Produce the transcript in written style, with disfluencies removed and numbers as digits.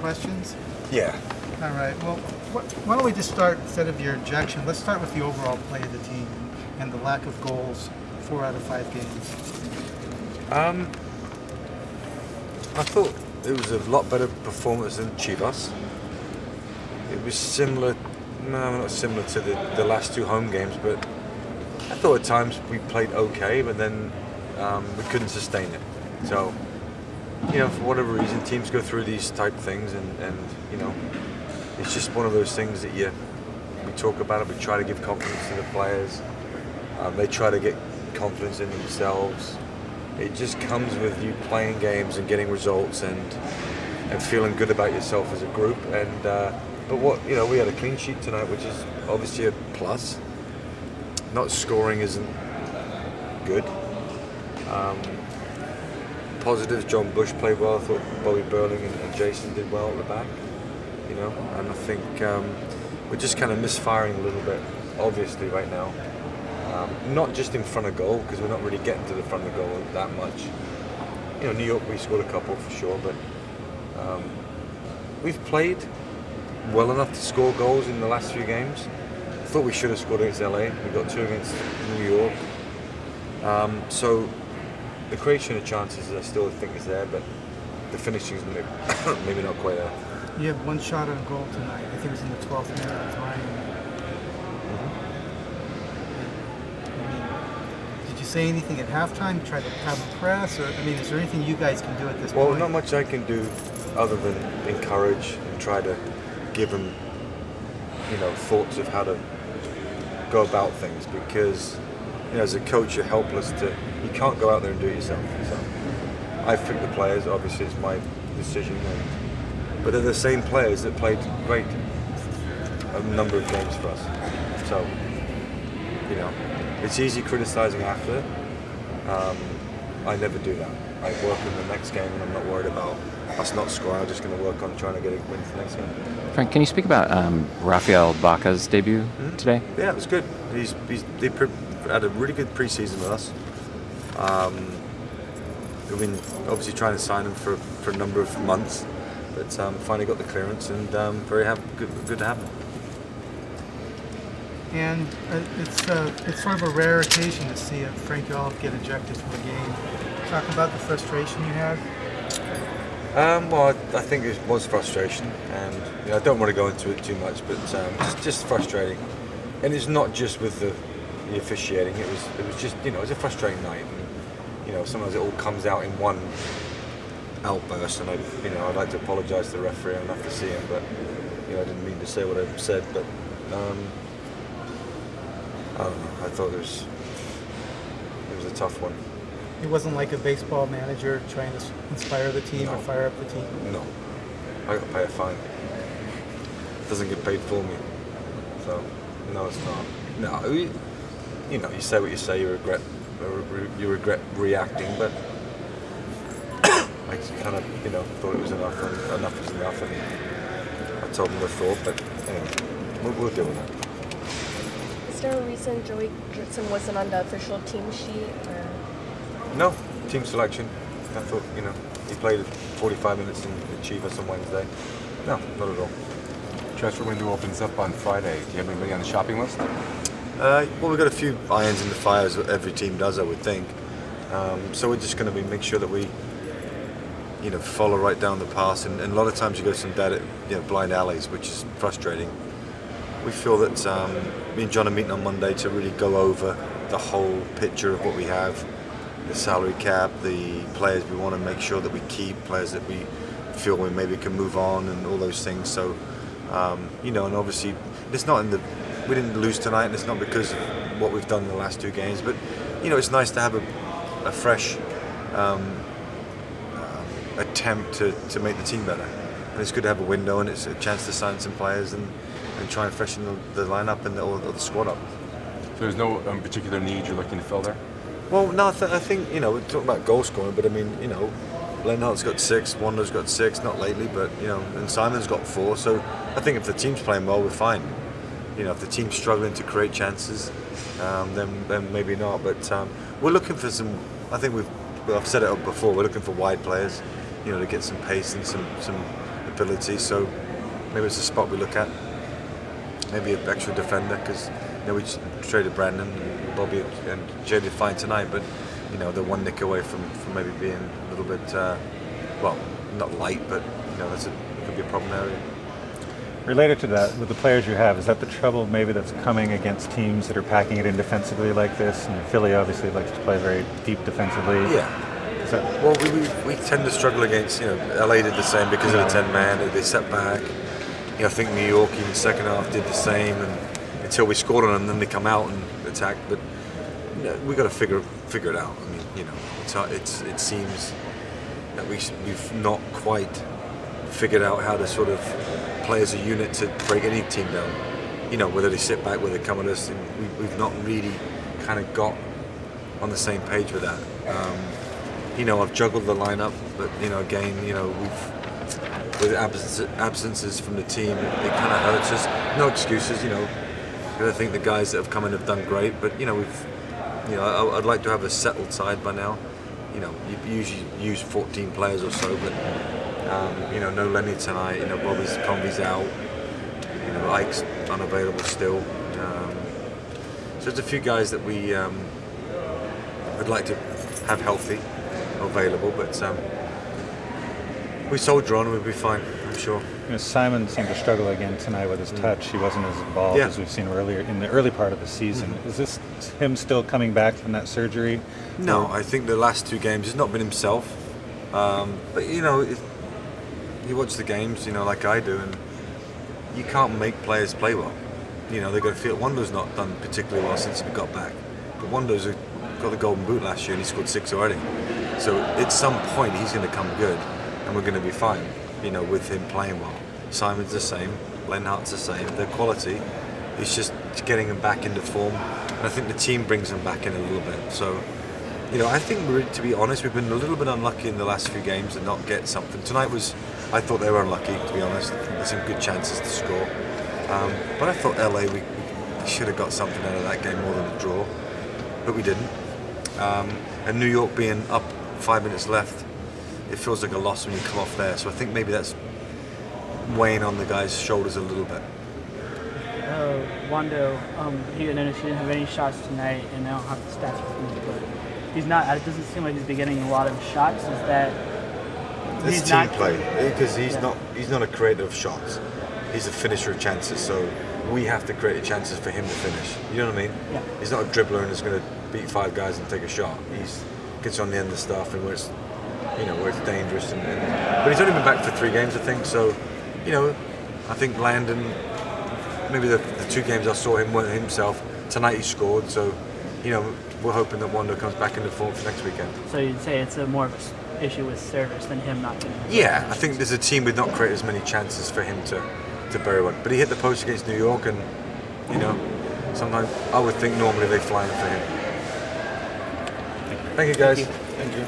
questions? Yeah. All right. Well, why don't we just start, instead of your objection, let's start with the overall play of the team and the lack of goals 4 out of 5 games. I thought it was a lot better performance than Chivas. It was similar, no, not similar to the last 2 home games, but I thought at times we played okay, but then we couldn't sustain it. So, for whatever reason, teams go through these type things, and it's just one of those things that we talk about it, we try to give confidence to the players, they try to get confidence in themselves. It just comes with you playing games and getting results and feeling good about yourself as a group. And but we had a clean sheet tonight, which is obviously a plus. Not scoring isn't good. Positives, John Bush played well. I thought Bobby Burling and Jason did well at the back. And I think we're just kind of misfiring a little bit, obviously, right now. Not just in front of goal, because we're not really getting to the front of goal that much. New York, we scored a couple for sure, but we've played well enough to score goals in the last few games. I thought we should have scored against LA. We got 2 against New York. So the creation of chances, I still think is there, but the finishing is maybe not quite there. You have 1 shot on goal tonight. I think it was in the 12th minute of time. Did you say anything at halftime? Try to have a press? Or, is there anything you guys can do at this point? Well, not much I can do other than encourage and try to give them, thoughts of how to go about things, because, as a coach, you're helpless you can't go out there and do it yourself. So I've picked the players, obviously it's my decision, but they're the same players that played great a number of games for us. So, it's easy criticizing after. I never do that. I work in the next game, and I'm not worried about us not scoring. I'm just going to work on trying to get a win for the next game. Frank, can you speak about Rafael Baca's debut today? Yeah, it was good. They had a really good preseason with us. We've been obviously trying to sign him for a number of months, but finally got the clearance, and good to have him. And it's sort of a rare occasion to see Frank Yallop get ejected from a game. Talk about the frustration you had. Well, I think it was frustration, and I don't want to go into it too much, but just frustrating. And it's not just with the officiating. It was just it was a frustrating night. And, sometimes it all comes out in one outburst, and I'd like to apologise to the referee. I'd have to see him, but I didn't mean to say what I said. But I don't know. I thought it was a tough one. It wasn't like a baseball manager trying to inspire the team or fire up the team? No. I got to pay a fine. It doesn't get paid for me. So, no, it's not. No, you say what you say, you regret reacting, but I kind of, thought it was enough, and enough was enough, and I told them what I thought, but anyway, we'll deal with that. Is there a reason Joey Goodson wasn't on the official team sheet? Or? No, team selection. I thought, he played 45 minutes in Chivas on Wednesday. No, not at all. Transfer window opens up on Friday. Do you have anybody on the shopping list? Well, we've got a few irons in the fire, as every team does, I would think. So we're just going to make sure that we, follow right down the path. And a lot of times you go some dead, blind alleys, which is frustrating. We feel that me and John are meeting on Monday to really go over the whole picture of what we have, the salary cap, the players we want to make sure that we keep, players that we feel we maybe can move on, and all those things. So, and obviously it's not we didn't lose tonight, and it's not because of what we've done in the last 2 games, but it's nice to have a fresh attempt to make the team better, and it's good to have a window, and it's a chance to sign some players and try and freshen the lineup and or the squad up. So there's no particular need you're looking to fill there? Well, no, I think we're talking about goal scoring, but Lenhart's got 6, Wander's got 6, not lately, but and Simon's got 4. So I think if the team's playing well, we're fine. If the team's struggling to create chances, then maybe not. But we're looking for some. I think I've said it before. We're looking for wide players, to get some pace and some ability. So maybe it's a spot we look at. Maybe an extra defender because we traded Brandon and Bobby and Jay did fine tonight, but they're one nick away from maybe being a little bit not light, but could be a problem area. Related to that, with the players you have, is that the trouble maybe that's coming against teams that are packing it in defensively like this? And Philly obviously likes to play very deep defensively. Yeah. Well, we tend to struggle against, LA did the same because of the 10-man, they set back. I think New York in the second half did the same, and until we scored on them, then they come out and attack. But we got to figure it out. I mean, it seems that we've not quite figured out how to sort of play as a unit to break any team down. Whether they sit back, whether they come at us, and we've not really kind of got on the same page with that. I've juggled the lineup, but again, with absences from the team, it kind of hurts us. No excuses, I think the guys that have come in have done great, but I'd like to have a settled side by now. You usually use 14 players or so, but no Lenny tonight. Bobby's Convy's out. Ike's unavailable still. So there's a few guys that we would like to have healthy, available, but we soldier on and we'll be fine, I'm sure. Simon seemed to struggle again tonight with his touch. He wasn't as involved as we've seen earlier in the early part of the season. Is this him still coming back from that surgery? No, I think the last 2 games he's not been himself. But you watch the games, like I do, and you can't make players play well. They've got to feel. Wando's not done particularly well since he got back, but Wando's got the Golden Boot last year and he scored 6 already. So at some point he's going to come good, and we're going to be fine. With him playing well. Simon's the same, Lenhart's the same. Their quality is just getting them back into form, and I think the team brings them back in a little bit. So, I think to be honest, we've been a little bit unlucky in the last few games to not get something. Tonight I thought they were unlucky, to be honest. There's some good chances to score, but I thought LA we should have got something out of that game more than a draw, but we didn't. And New York being up 5 minutes left, it feels like a loss when you come off there. So I think maybe that's weighing on the guys' shoulders a little bit. Wando, he didn't have any shots tonight, and I don't have the stats with me, but he's not. It doesn't seem like he's been getting a lot of shots. Is that it's team play because he's not a creator of shots. He's a finisher of chances. So we have to create chances for him to finish. You know what I mean? Yeah. He's not a dribbler and is going to beat 5 guys and take a shot. He gets on the end of stuff and where it's dangerous. But he's only been back for 3 games, I think. So, I think Landon, maybe the 2 games I saw him weren't himself. Tonight he scored. So, we're hoping that Wando comes back into form for next weekend. So you'd say it's more of an issue with service than him not getting. Yeah, I think there's a team with not created as many chances for him to bury one. But he hit the post against New York, and sometimes I would think normally they fly in for him. Thank you, guys. Thank you.